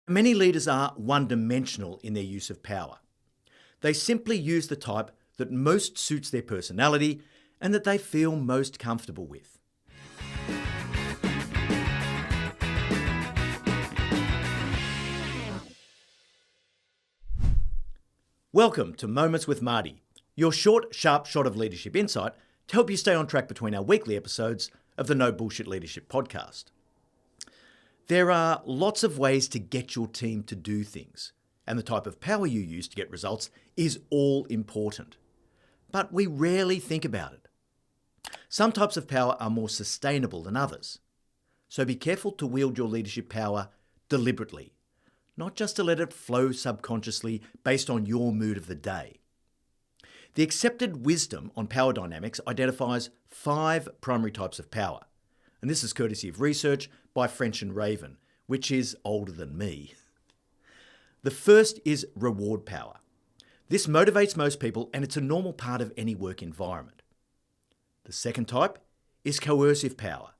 Many leaders are one-dimensional in their use of power. They simply use the type that most suits their personality and that they feel most comfortable with. Welcome to Moments with Marty, your short, sharp shot of leadership insight to help you stay on track between our weekly episodes of the No Bullshit Leadership podcast. There are lots of ways to get your team to do things, and the type of power you use to get results is all important. But we rarely think about it. Some types of power are more sustainable than others. So be careful to wield your leadership power deliberately, not just to let it flow subconsciously based on your mood of the day. The accepted wisdom on power dynamics identifies 5 primary types of power. And this is courtesy of research by French and Raven, which is older than me. The first is reward power. This motivates most people, and it's a normal part of any work environment. The second type is coercive power.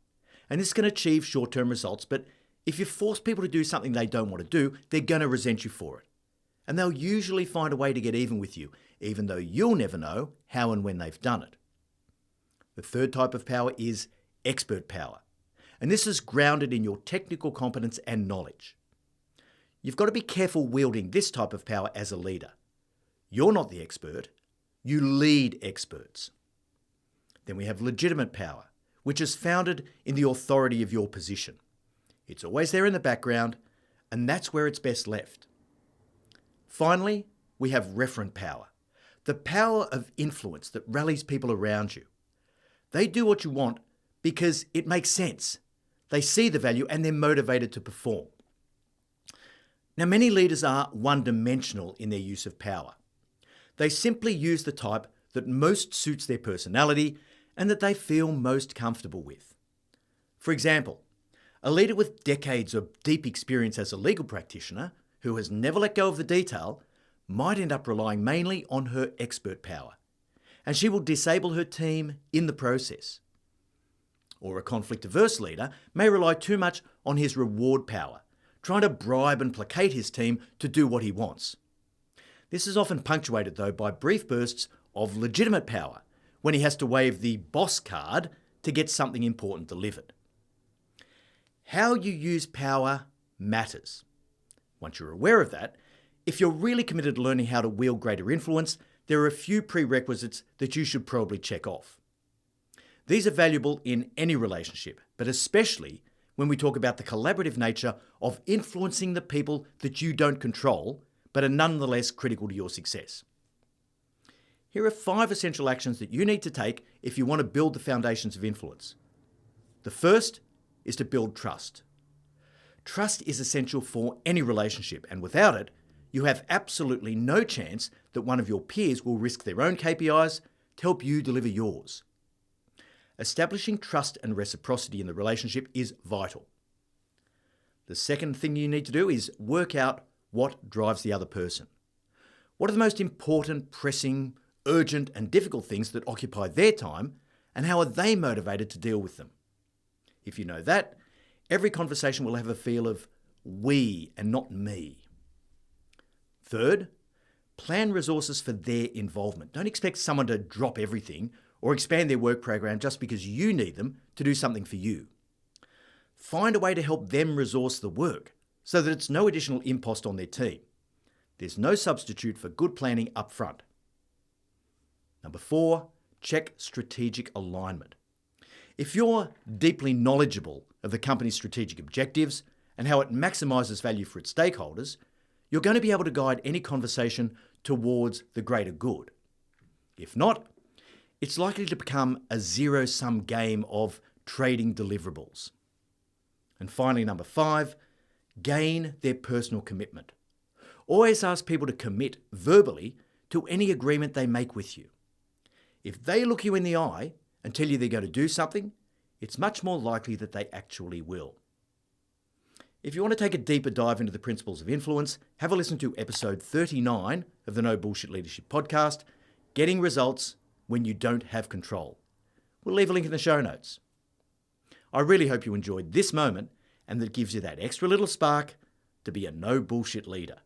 And this can achieve short-term results, but if you force people to do something they don't want to do, they're going to resent you for it. And they'll usually find a way to get even with you, even though you'll never know how and when they've done it. The third type of power is expert power. And this is grounded in your technical competence and knowledge. You've got to be careful wielding this type of power as a leader. You're not the expert, you lead experts. Then we have legitimate power, which is founded in the authority of your position. It's always there in the background, and that's where it's best left. Finally, we have referent power, the power of influence that rallies people around you. They do what you want because it makes sense. They see the value and they're motivated to perform. Now, many leaders are one-dimensional in their use of power. They simply use the type that most suits their personality and that they feel most comfortable with. For example, a leader with decades of deep experience as a legal practitioner who has never let go of the detail might end up relying mainly on her expert power, and she will disable her team in the process. Or a conflict-averse leader may rely too much on his reward power, trying to bribe and placate his team to do what he wants. This is often punctuated, though, by brief bursts of legitimate power when he has to wave the boss card to get something important delivered. How you use power matters. Once you're aware of that, if you're really committed to learning how to wield greater influence, there are a few prerequisites that you should probably check off. These are valuable in any relationship, but especially when we talk about the collaborative nature of influencing the people that you don't control, but are nonetheless critical to your success. Here are 5 essential actions that you need to take if you want to build the foundations of influence. The first is to build trust. Trust is essential for any relationship, and without it, you have absolutely no chance that one of your peers will risk their own KPIs to help you deliver yours. Establishing trust and reciprocity in the relationship is vital. The second thing you need to do is work out what drives the other person. What are the most important, pressing, urgent, and difficult things that occupy their time, and how are they motivated to deal with them? If you know that, every conversation will have a feel of we and not me. Third, plan resources for their involvement. Don't expect someone to drop everything or expand their work program just because you need them to do something for you. Find a way to help them resource the work so that it's no additional impost on their team. There's no substitute for good planning up front. Number 4, check strategic alignment. If you're deeply knowledgeable of the company's strategic objectives and how it maximizes value for its stakeholders, you're going to be able to guide any conversation towards the greater good. If not, it's likely to become a zero-sum game of trading deliverables. And finally, number 5, gain their personal commitment. Always ask people to commit verbally to any agreement they make with you. If they look you in the eye and tell you they're going to do something, it's much more likely that they actually will. If you want to take a deeper dive into the principles of influence, have a listen to episode 39 of the No Bullshit Leadership podcast, Getting Results When You Don't Have Control. We'll leave a link in the show notes. I really hope you enjoyed this moment and that it gives you that extra little spark to be a no bullshit leader.